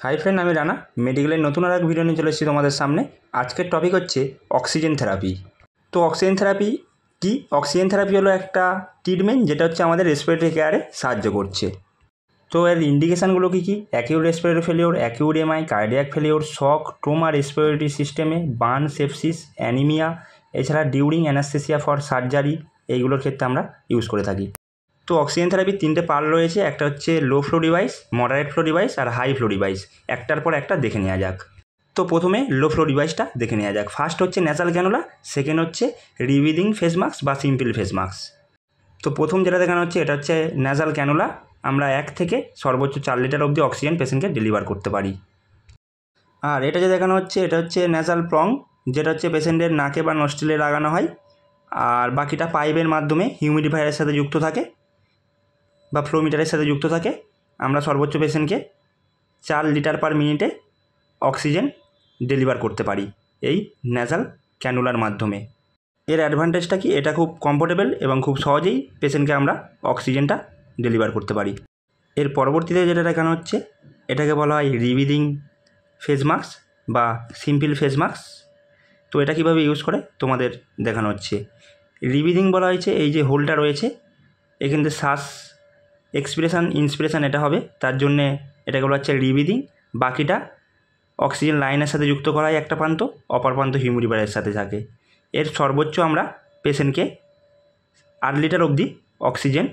Hi friend, আমি রানা মেডিকেলের নতুন আর এক ভিডিও নিয়ে চলে এসেছি তোমাদের সামনে। আজকের টপিক হচ্ছে অক্সিজেন থেরাপি। তো অক্সিজেন থেরাপি কি? অক্সিজেন থেরাপি হলো একটা ট্রিটমেন্ট যেটা হচ্ছে আমাদের রেসপিরেটরি কেয়ারে সাহায্য করছে। তো এর ইন্ডিকেশানগুলো কী কী? Acute respiratory failure, acute MI, cardiac failure, shock, trauma respiratory সিস্টেমে, বার্ন, সেপসিস, অ্যানিমিয়া, এছাড়া ডিউরিং অ্যানাস্থেসিয়া ফর সার্জারি, এইগুলোর ক্ষেত্রে আমরা ইউজ করে থাকি। তো অক্সিজেন থেরাপির তিনটে পার্ট রয়েছে, একটা হচ্ছে low flow device, moderate flow device আর হাই ফ্লো ডিভাইস। একটার পর একটা দেখে নেওয়া যাক। তো প্রথমে লো ফ্লো ডিভাইসটা দেখে নেওয়া যাক। ফার্স্ট হচ্ছে ন্যাসাল ক্যানুলা, সেকেন্ড হচ্ছে রিব্রিদিং ফেস মাস্ক বা সিম্পল ফেস মাস্ক। তো প্রথম যেটা দেখানো হচ্ছে এটা হচ্ছে ন্যাসাল ক্যানুলা। আমরা 1 থেকে সর্বোচ্চ 4 লিটার অবধি অক্সিজেন পেশেন্টকে ডেলিভার করতে পারি। আর এটা যে দেখানো হচ্ছে এটা হচ্ছে ন্যাসাল প্রং, যেটা হচ্ছে পেশেন্টের নাকে বা নস্ট্রিলে লাগানো হয়, আর বাকিটা পাইপের মাধ্যমে হিউমিডিফায়ারের সাথে যুক্ত থাকে বা ফ্লো মিটারের সাথে যুক্ত থাকে। আমরা সর্বোচ্চ পেশেন্টকে 4 লিটার পার মিনিটে অক্সিজেন ডেলিভার করতে পারি এই ন্যাসাল ক্যানুলার মাধ্যমে। এর অ্যাডভান্টেজটা কি? এটা খুব কমফোর্টেবল এবং খুব সহজেই পেশেন্টকে আমরা অক্সিজেনটা ডেলিভার করতে পারি। এর পরবর্তীতে যেটা দেখানো হচ্ছে এটাকে বলা হয় রিব্রিদিং ফেস মাস্ক বা সিম্পল ফেস মাস্ক। তো এটা কীভাবে ইউজ করে তোমাদের দেখানো হচ্ছে। রিব্রিদিং বলা হয়েছে এই যে হোলটা রয়েছে, এখান থেকে শ্বাস এক্সপিরেশান ইন্সপিরেশান এটা হবে, তার জন্যে এটাকে বলা হচ্ছে রিব্রিদিং। বাকিটা অক্সিজেন লাইনের সাথে যুক্ত করা হয় একটা প্রান্ত, অপর প্রান্ত হিউমিডিফায়ারের সাথে থাকে। এর সর্বোচ্চ আমরা পেশেন্টকে 8 লিটার অবধি অক্সিজেন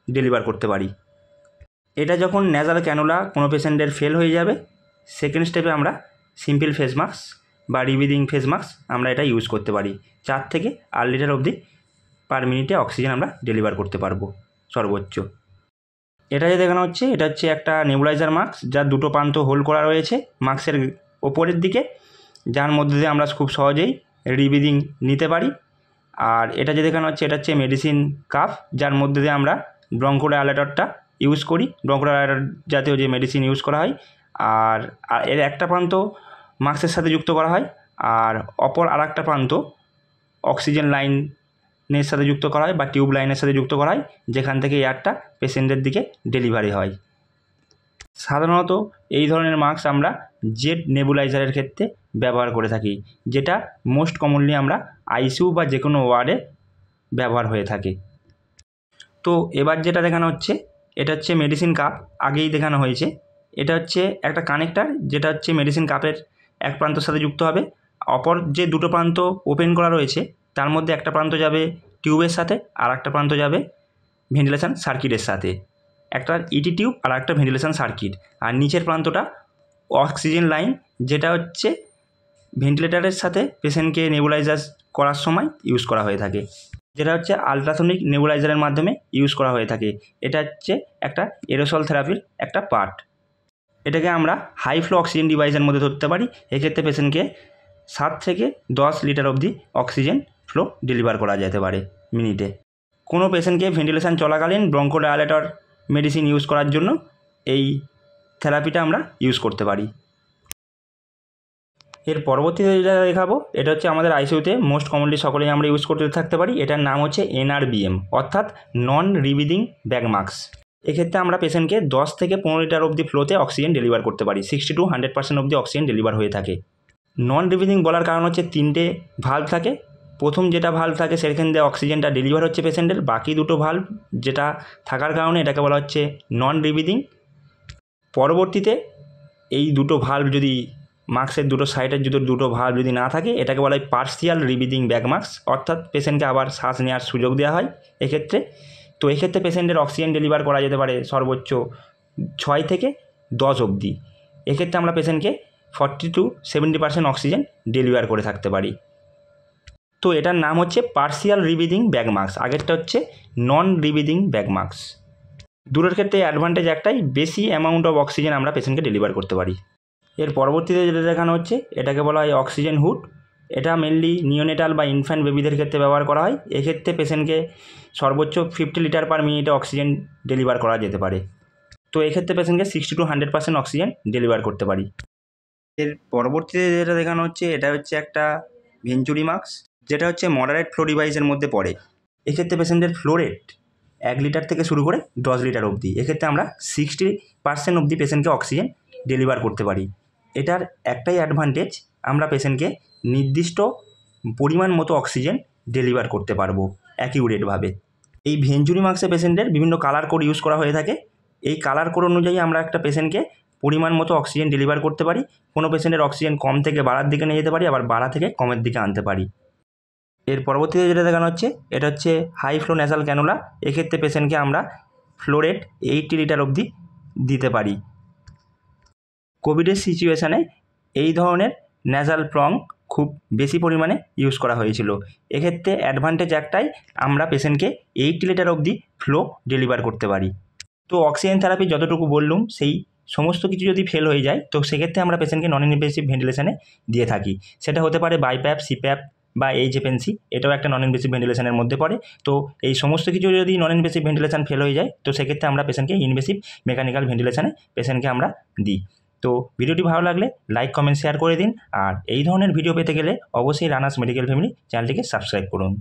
ডেলিভার করতে পারি। এটা যখন ন্যাসাল ক্যানুলা কোনো পেশেন্টের ফেল হয়ে যাবে, সেকেন্ড স্টেপে আমরা সিম্পল ফেস মাস্ক বা রিব্রিদিং ফেস মাস্ক আমরা এটা ইউজ করতে পারি। 4 থেকে 8 লিটার অবধি পার মিনিটে অক্সিজেন আমরা ডেলিভার করতে পারবো সর্বোচ্চ। এটা যে দেখানো হচ্ছে এটা হচ্ছে একটা নেবুলাইজার মাস্ক, যার দুটো প্রান্ত হোল করা রয়েছে মাস্কের ওপরের দিকে, যার মধ্যে দিয়ে আমরা খুব সহজেই রিব্রিদিং নিতে পারি। আর এটা যে দেখানো হচ্ছে এটা হচ্ছে মেডিসিন কাপ, যার মধ্যে দিয়ে আমরা ব্রঙ্কোডায়ালেটরটা ইউজ করি, ব্রঙ্কোডায়ালেটর জাতীয় যে মেডিসিন ইউজ করা হয়। আর এর একটা প্রান্ত মাস্কের সাথে যুক্ত করা হয়, আর অপর আর একটা প্রান্ত অক্সিজেন লাইনের সাথে যুক্ত করা হয় বা টিউব লাইনের সাথে যুক্ত করা হয়, যেখান থেকে এয়ারটা পেশেন্টের দিকে ডেলিভারি হয়। সাধারণত এই ধরনের মাস্ক আমরা জেট নেবুলাইজারের ক্ষেত্রে ব্যবহার করে থাকি, যেটা মোস্ট কমনলি আমরা আইসিইউ বা যে কোনো ওয়ার্ডে ব্যবহার হয়ে থাকে। তো এবার যেটা দেখানো হচ্ছে এটা হচ্ছে মেডিসিন কাপ, আগেই দেখানো হয়েছে। এটা হচ্ছে একটা কানেক্টার, যেটা হচ্ছে মেডিসিন কাপের এক প্রান্তের সাথে যুক্ত হবে। অপর যে দুটো প্রান্ত ওপেন করা রয়েছে তার মধ্যে একটা প্রান্ত যাবে টিউবের সাথে আর একটা প্রান্ত যাবে ভেন্টিলেশন সার্কিটের সাথে। একটা ইটি টিউব আর একটা ভেন্টিলেশন সার্কিট, আর নিচের প্রান্তটা অক্সিজেন লাইন, যেটা হচ্ছে ভেন্টিলেটারের সাথে পেশেন্টকে নেবুলাইজার করার সময় ইউজ করা হয়ে থাকে, যেটা হচ্ছে আলট্রাসনিক নেবুলাইজারের মাধ্যমে ইউজ করা হয়ে থাকে। এটা হচ্ছে একটা এরোসল থেরাপির একটা পার্ট। এটাকে আমরা হাই ফ্লো অক্সিজেন ডিভাইসের মধ্যে ধরতে পারি। এক্ষেত্রে পেশেন্টকে 7 থেকে 10 লিটার অবধি অক্সিজেন ফ্লো ডেলিভার করা যেতে পারে মিনিটে। কোনো পেশেন্টকে ভেন্টিলেশন চলাকালীন ব্রঙ্কোডায়ালেটর মেডিসিন ইউজ করার জন্য এই থেরাপিটা আমরা ইউজ করতে পারি। এর পরবর্তীতে যেটা দেখাবো এটা হচ্ছে আমাদের আইসিইউতে মোস্ট কমনলি সকলেই আমরা ইউজ করতে থাকতে পারি। এটার নাম হচ্ছে NRBM, অর্থাৎ নন রিব্রিদিং ব্যাগ মাস্ক। এক্ষেত্রে আমরা পেশেন্টকে 10 থেকে 15 লিটার অবধি ফ্লোতে অক্সিজেন ডেলিভার করতে পারি। 60 to 100% অবধি অক্সিজেন ডেলিভার হয়ে থাকে। নন রিব্রিদিং বলার কারণ হচ্ছে 3টে ভাল্ব থাকে। প্রথম যেটা ভাল্ব থাকে সেখান দিয়ে অক্সিজেনটা ডেলিভার হচ্ছে পেশেন্টের, বাকি দুটো ভাল্ব যেটা থাকার কারণে এটাকে বলা হচ্ছে নন রিব্রিদিং। পরবর্তীতে এই দুটো ভাল্ব যদি মাস্কের দুটো সাইডের যদি দুটো ভাল্ব যদি না থাকে, এটাকে বলা হয় পার্সিয়াল রিব্রিদিং ব্যাগ মাস্ক, অর্থাৎ পেশেন্টকে আবার শ্বাস নেওয়ার সুযোগ দেওয়া হয় এক্ষেত্রে। তো এক্ষেত্রে পেশেন্টের অক্সিজেন ডেলিভার করা যেতে পারে সর্বোচ্চ 6 থেকে 10 অবধি। এক্ষেত্রে আমরা পেশেন্টকে 40 to 70% অক্সিজেন ডেলিভার করে থাকতে পারি। তো এটার নাম হচ্ছে পার্সিয়াল রিব্রিদিং ব্যাগ মাস্ক, আগেরটা হচ্ছে নন রিব্রিদিং ব্যাগ মাস্ক। দুটোর ক্ষেত্রে অ্যাডভান্টেজ একটাই, বেশি অ্যামাউন্ট অফ অক্সিজেন আমরা পেশেন্টকে ডেলিভার করতে পারি। এর পরবর্তীতে যেটা দেখানো হচ্ছে এটাকে বলা হয় অক্সিজেন হুড। এটা মেনলি নিওনেটাল বা ইনফ্যান্ট বেবিদের ক্ষেত্রে ব্যবহার করা হয়। এক্ষেত্রে পেশেন্টকে সর্বোচ্চ 50 লিটার পার মিনিটে অক্সিজেন ডেলিভার করা যেতে পারে। তো এক্ষেত্রে পেশেন্টকে 60 to 100% অক্সিজেন ডেলিভার করতে পারি। এর পরবর্তীতে যেটা দেখানো হচ্ছে এটা হচ্ছে একটা ভেঞ্চুরি মাস্ক, যেটা হচ্ছে মডারেট ফ্লো ডিভাইসের মধ্যে পড়ে। এক্ষেত্রে পেশেন্টের ফ্লো রেট 1 লিটার থেকে শুরু করে 10 লিটার অবধি। এক্ষেত্রে আমরা 60% অবধি পেশেন্টকে অক্সিজেন ডেলিভার করতে পারি। এটার একটাই অ্যাডভান্টেজ, আমরা পেশেন্টকে নির্দিষ্ট পরিমাণ মতো অক্সিজেন ডেলিভার করতে পারবো অ্যাকিউরেটভাবে। এই ভেঞ্চুরিমাক্সে পেশেন্টের বিভিন্ন কালার কোড ইউজ করা হয়ে থাকে। এই কালার কোড অনুযায়ী আমরা একটা পেশেন্টকে পরিমাণ মতো অক্সিজেন ডেলিভার করতে পারি। কোনো পেশেন্টের অক্সিজেন কম থেকে বাড়ার দিকে নিয়ে যেতে পারি, আবার বাড়া থেকে কমের দিকে আনতে পারি। এর পরবর্তীতে যেটা দেখানো হচ্ছে, এটা হচ্ছে হাই ফ্লো ন্যাসাল ক্যানুলা। এক্ষেত্রে পেশেন্টকে আমরা ফ্লো রেট 80 লিটার অবধি দিতে পারি। কোভিডের সিচুয়েশানে এই ধরনের ন্যাসাল প্রং খুব বেশি পরিমাণে ইউজ করা হয়েছিল। এক্ষেত্রে অ্যাডভান্টেজ একটাই, আমরা পেশেন্টকে 80 লিটার অবধি ফ্লো ডেলিভার করতে পারি। তো অক্সিজেন থেরাপি যতটুকু বললুম, সেই সমস্ত কিছু যদি ফেল হয়ে যায় তো সেক্ষেত্রে আমরা পেশেন্টকে নন ইনভেসিভ ভেন্টিলেশনে দিয়ে থাকি। সেটা হতে পারে বাইপ্যাপ, সিপ্যাপ বা এইচএফএনসি, এটাও একটা নন ইনভেসিভ ভেন্টিলেশনের মধ্যে পড়ে। তো এই সমস্ত কিছু যদি নন ইনভেসিভ ভেন্টিলেশন ফেল হয়ে যায় তো সেক্ষেত্রে আমরা পেশেন্টকে ইনভেসিভ মেকানিক্যাল ভেন্টিলেশনে পেশেন্টকে আমরা দিই। তো ভিডিওটি ভালো লাগলে লাইক, কমেন্ট, শেয়ার করে দিন। আর এই ধরনের ভিডিও পেতে গেলে অবশ্যই রানার্স মেডিকেল ফ্যামিলি চ্যানেলটিকে সাবস্ক্রাইব করুন।